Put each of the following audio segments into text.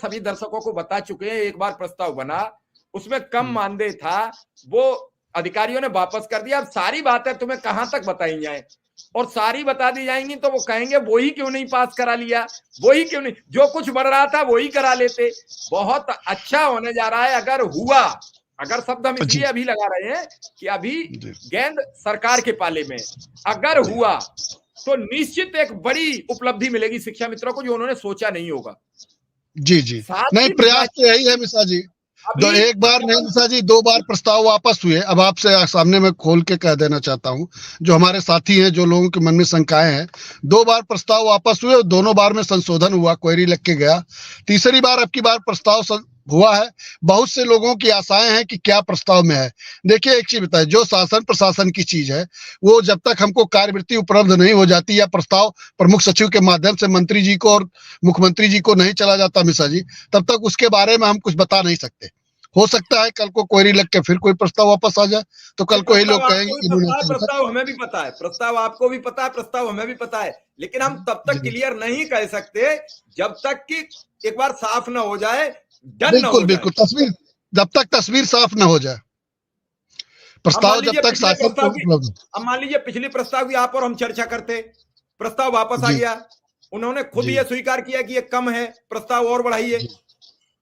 सभी दर्शकों को बता चुके हैं, एक बार प्रस्ताव बना, उसमें कम मानदेय था, वो अधिकारियों ने वापस कर दिया। अब सारी बातें तुम्हें कहां तक बताई जाए, और सारी बता दी जाएंगी तो वो कहेंगे वही क्यों नहीं पास करा लिया, वही क्यों नहीं, जो कुछ बढ़ रहा था वही करा लेते। बहुत अच्छा होने जा रहा है अगर हुआ। अगर शब्द हम इसलिए अभी लगा रहे हैं कि अभी गेंद सरकार के पाले में, अगर हुआ तो निश्चित एक बड़ी उपलब्धि मिलेगी शिक्षा मित्रों को, जो उन्होंने सोचा नहीं होगा। जी जी, नहीं प्रयास तो यही है मिश्रा जी। तो एक बार नहीं मिश्रा जी, 2 बार प्रस्ताव वापस हुए। अब आपसे सामने में खोल के कह देना चाहता हूं, जो हमारे साथी हैं, जो लोगों के मन में शंकाएं हैं, 2 बार प्रस्ताव वापस हुए और दोनों बार में संशोधन हुआ, क्वेरी लग के गया। तीसरी बार अब की बार प्रस्ताव हुआ है। बहुत से लोगों की आशाएं हैं कि क्या प्रस्ताव में है। देखिए एक चीज बताए, जो शासन प्रशासन की चीज है, वो जब तक हमको कार्यवृत्ति उपलब्ध नहीं हो जाती या प्रस्ताव प्रमुख सचिव के माध्यम से मंत्री जी को और मुख्यमंत्री जी को नहीं चला जाता मिश्रा जी, तब तक उसके बारे में हम कुछ बता नहीं सकते। हो सकता है कल को क्वेरी लग के फिर कोई प्रस्ताव वापस आ जाए, तो कल को ही लोग कहेंगे। प्रस्ताव हमें भी पता है, प्रस्ताव आपको भी पता है, प्रस्ताव हमें भी पता है, लेकिन हम तब तक क्लियर नहीं कह सकते जब तक कि एक बार साफ ना हो जाए, डन ना हो जाए। बिल्कुल, तस्वीर जब तक तस्वीर साफ ना हो जाए, प्रस्ताव जब तक शासन को उपलब्ध। अब मान लीजिए पिछले प्रस्ताव की आप और हम चर्चा करते, प्रस्ताव वापस आ गया, उन्होंने खुद ये स्वीकार किया कि ये कम है, प्रस्ताव और बढ़ाइए,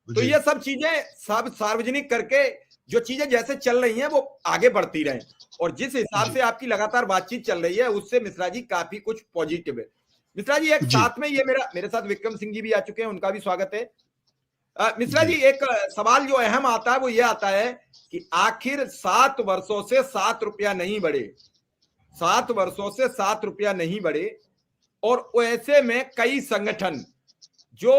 तो ये सब चीजें सब सार्वजनिक करके जो चीजें जैसे चल रही हैं वो आगे बढ़ती रहें। और जिस हिसाब से आपकी लगातार बातचीत चल रही है उससे मिश्रा जी काफी कुछ पॉजिटिव है। मिश्रा जी एक साथ में ये मेरे साथ विक्रम सिंह जी भी आ चुके हैं, उनका भी स्वागत है। मिश्रा जी एक सवाल जो अहम आता है वो ये आता है कि आखिर 7 वर्षों से 7 रुपया नहीं बढ़े, 7 वर्षों से 7 रुपया नहीं बढ़े, और ऐसे में कई संगठन जो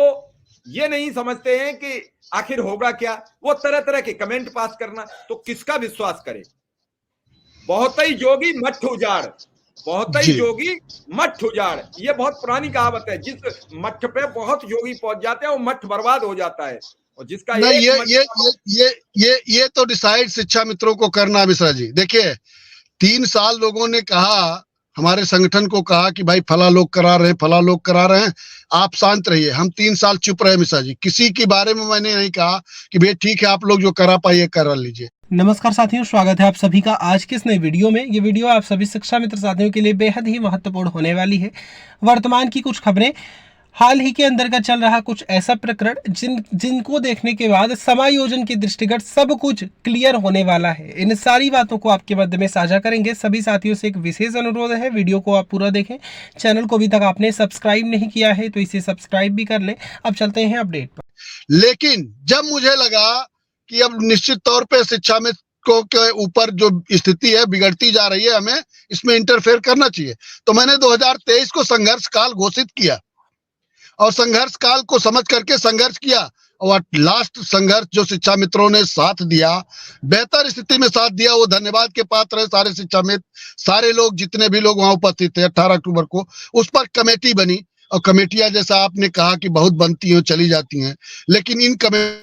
ये नहीं समझते हैं कि आखिर होगा क्या, वो तरह तरह के कमेंट पास करना, तो किसका विश्वास करे। बहुत ही जोगी मठ उजाड़, बहुत ही जोगी मठ उजाड़, ये बहुत पुरानी कहावत है। जिस मठ पे बहुत जोगी पहुंच जाते हैं वो मठ बर्बाद हो जाता है। और जिसका नहीं, ये तो डिसाइड शिक्षा मित्रों को करना मिश्रा जी। देखिए 3 साल लोगों ने कहा, हमारे संगठन को कहा कि भाई फला लोग करा रहे हैं, फला लोग करा रहे हैं, आप शांत रहिए। हम 3 साल चुप रहे मिश्रा जी, किसी के बारे में मैंने नहीं कहा कि भाई ठीक है आप लोग जो करा पाइए करा लीजिए। नमस्कार साथियों, स्वागत है आप सभी का आज के इस नए वीडियो में। ये वीडियो आप सभी शिक्षा मित्र साथियों के लिए बेहद ही महत्वपूर्ण होने वाली है। वर्तमान की कुछ खबरें, हाल ही के अंदर का चल रहा कुछ ऐसा प्रकरण जिनको देखने के बाद समायोजन के दृष्टिगत सब कुछ क्लियर होने वाला है। इन सारी बातों को आपके मध्य में साझा करेंगे। सभी साथियों से एक विशेष अनुरोध है, वीडियो को आप पूरा देखें। चैनल को अभी तक आपने सब्सक्राइब नहीं किया है तो इसे सब्सक्राइब भी कर लें। अब चलते हैं अपडेट पर। लेकिन जब मुझे लगा कि अब निश्चित तौर पर शिक्षा में के ऊपर जो स्थिति है बिगड़ती जा रही है, हमें इसमें इंटरफेयर करना चाहिए, तो मैंने 2023 को संघर्ष काल घोषित किया और संघर्ष काल को समझ करके संघर्ष किया। और लास्ट संघर्ष जो शिक्षा मित्रों ने साथ दिया, बेहतर स्थिति में साथ दिया, वो धन्यवाद के पात्र है। सारे शिक्षा मित्र, सारे लोग, जितने भी लोग वहां उपस्थित थे 18 अक्टूबर को, उस पर कमेटी बनी। और कमेटियां जैसा आपने कहा कि बहुत बनती हैं चली जाती हैं, लेकिन इन कमेटी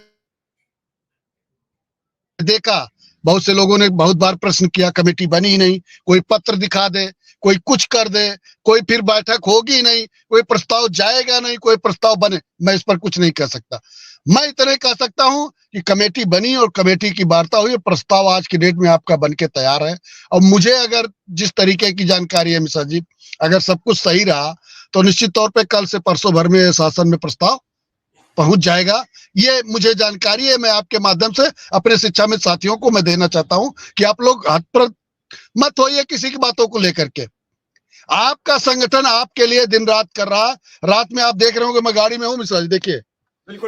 देखा, बहुत से लोगों ने बहुत बार प्रश्न किया, कमेटी बनी ही नहीं, कोई पत्र दिखा दे, कोई कुछ कर दे, कोई फिर बैठक होगी नहीं, कोई प्रस्ताव जाएगा नहीं, कोई प्रस्ताव बने। मैं इस पर कुछ नहीं कह सकता। मैं इतने कह सकता हूं कि कमेटी बनी और कमेटी की वार्ता हुई, प्रस्ताव आज की डेट में आपका बन के तैयार है। और मुझे अगर जिस तरीके की जानकारी है मिश्रा जी, अगर सब कुछ सही रहा तो निश्चित तौर पर कल से परसों भर में शासन में प्रस्ताव पहुंच जाएगा। ये मुझे जानकारी है। मैं आपके माध्यम से अपने शिक्षा में साथियों को मैं देना चाहता हूं कि आप लोग हाथ पर मत होइए किसी की बातों को लेकर के। आपका संगठन आपके लिए दिन रात कर रहा। रात में आप देख रहे होंगे, मैं गाड़ी में हूं मिश्रा जी, देखिए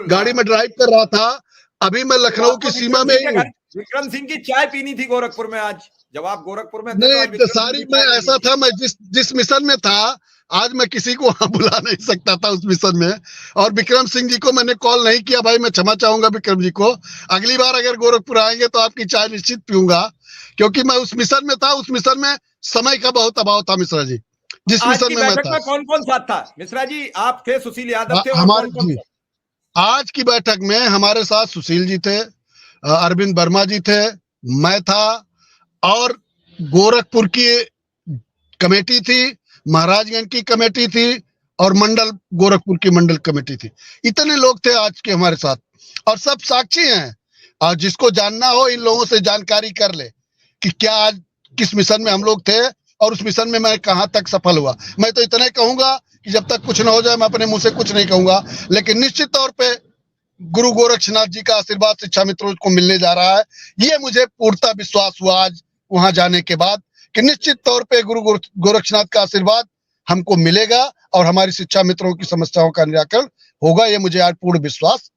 गाड़ी में ड्राइव कर रहा था, अभी मैं लखनऊ की सीमा में ही हूं। विक्रम सिंह की चाय पीनी थी गोरखपुर में आज, जब आप गोरखपुर में नहीं, सारी मैं ऐसा था, मैं जिस मिशन में था आज मैं किसी को वहां बुला नहीं सकता था उस मिशन में। और विक्रम सिंह जी को मैंने कॉल नहीं किया। भाई मैं क्षमा चाहूंगा विक्रम जी को, अगली बार अगर गोरखपुर आएंगे तो आपकी चाय निश्चित पीऊंगा, क्योंकि मैं उस मिशन में था। उस मिशन में समय का बहुत अभाव था मिश्रा जी, जिस मिशन में मैं था। कौन कौन साथ था मिश्रा जी? आप थे, सुशील यादव थे, हमारे जी आज की बैठक में हमारे साथ सुशील जी थे, अरविंद वर्मा जी थे, मैं था, और गोरखपुर की कमेटी थी, महाराजगंज की कमेटी थी, और मंडल गोरखपुर की मंडल कमेटी थी। इतने लोग थे आज के हमारे साथ, और सब साक्षी हैं। और जिसको जानना हो इन लोगों से जानकारी कर ले कि क्या आज किस मिशन में हम लोग थे और उस मिशन में मैं कहां तक सफल हुआ। मैं तो इतना ही कहूंगा कि जब तक कुछ ना हो जाए मैं अपने मुंह से कुछ नहीं कहूंगा, लेकिन निश्चित तौर पे गुरु गोरक्षनाथ जी का आशीर्वाद शिक्षा मित्रों को मिलने जा रहा है। ये मुझे पूर्णतः विश्वास हुआ आज वहां जाने के बाद कि निश्चित तौर पे गुरु गोरक्षनाथ का आशीर्वाद हमको मिलेगा और हमारी शिक्षा मित्रों की समस्याओं का निराकरण होगा। ये मुझे आज पूर्ण विश्वास